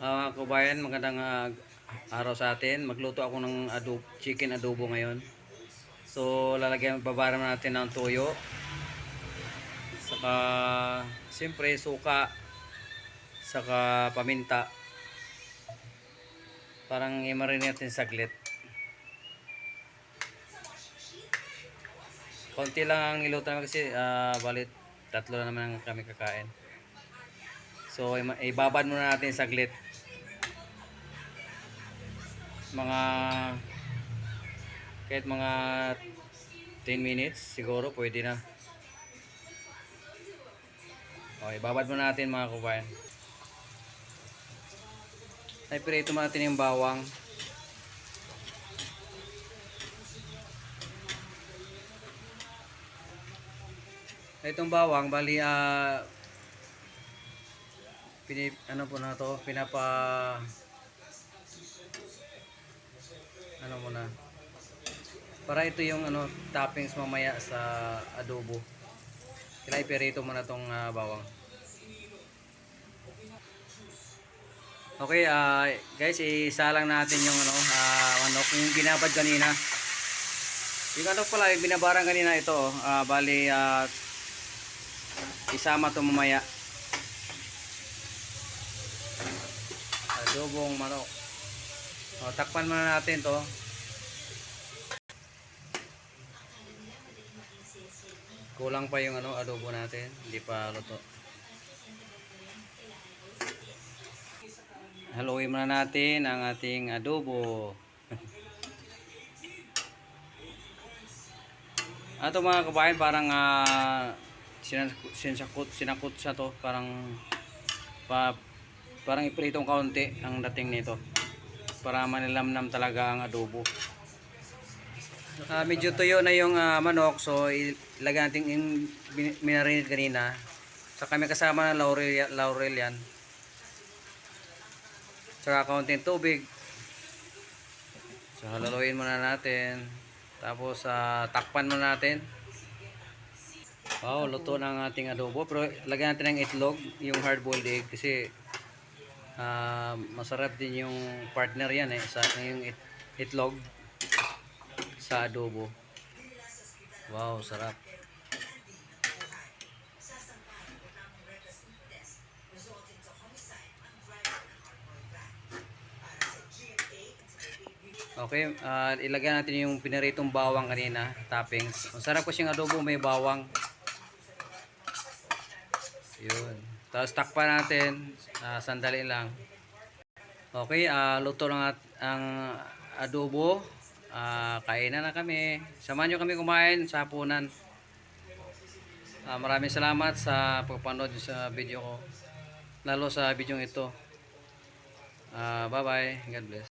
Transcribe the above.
Kabayan, magandang araw sa atin. Magluto ako ng chicken adobo ngayon. So, babara natin ng toyo. Saka, siyempre, suka. Saka, paminta. Parang i-marinate natin saglit. Konti lang ang iluto namin kasi balit tatlo na naman kami kakain. So, ibabad muna natin saglit. Kahit mga 10 minutes siguro pwede na. Okay, babad muna natin mga kabayan. Ay, pirito muna natin yung bawang. Itong bawang, bali ano po na to, ano muna. Para ito yung toppings mamaya sa adobo. Kailangan iperito muna tong bawang. Okay, guys, isa lang natin yung manok, yung binabad kanina. Yung pala, yung binabaran kanina ito, bali isama to mamaya. Adobong manok. Takpan muna natin to. Kulang pa yung adobo natin, hindi pa luto. Haluin muna natin ang ating adobo. Ato mga kabayan, parang sinakot sa to, parang ipritong kaunti ang dating nito para manilamnam talaga ang adobo. Medyo tuyo na yung manok, so ilagay natin yung minarinate kanina. Saka may kasama ng laurel yan. Saka kaunting tubig. So haluin muna natin. Tapos takpan muna natin. Wow, luto na ang ating adobo. Pero lagyan natin ng itlog, yung hard boiled egg, kasi masarap din yung partner yan yung itlog sa adobo. Wow, sarap. Okay, ilagay natin yung pinaritong bawang kanina, toppings. Masarap kasi yung adobo may bawang. Yun. Tapos takpan natin, sandali lang. Okay, luto lang ang adobo. Kainan na kami. Samahan nyo kami kumain sa hapunan. Maraming salamat sa pagpanood sa video ko. Lalo sa video ito. Bye bye. God bless.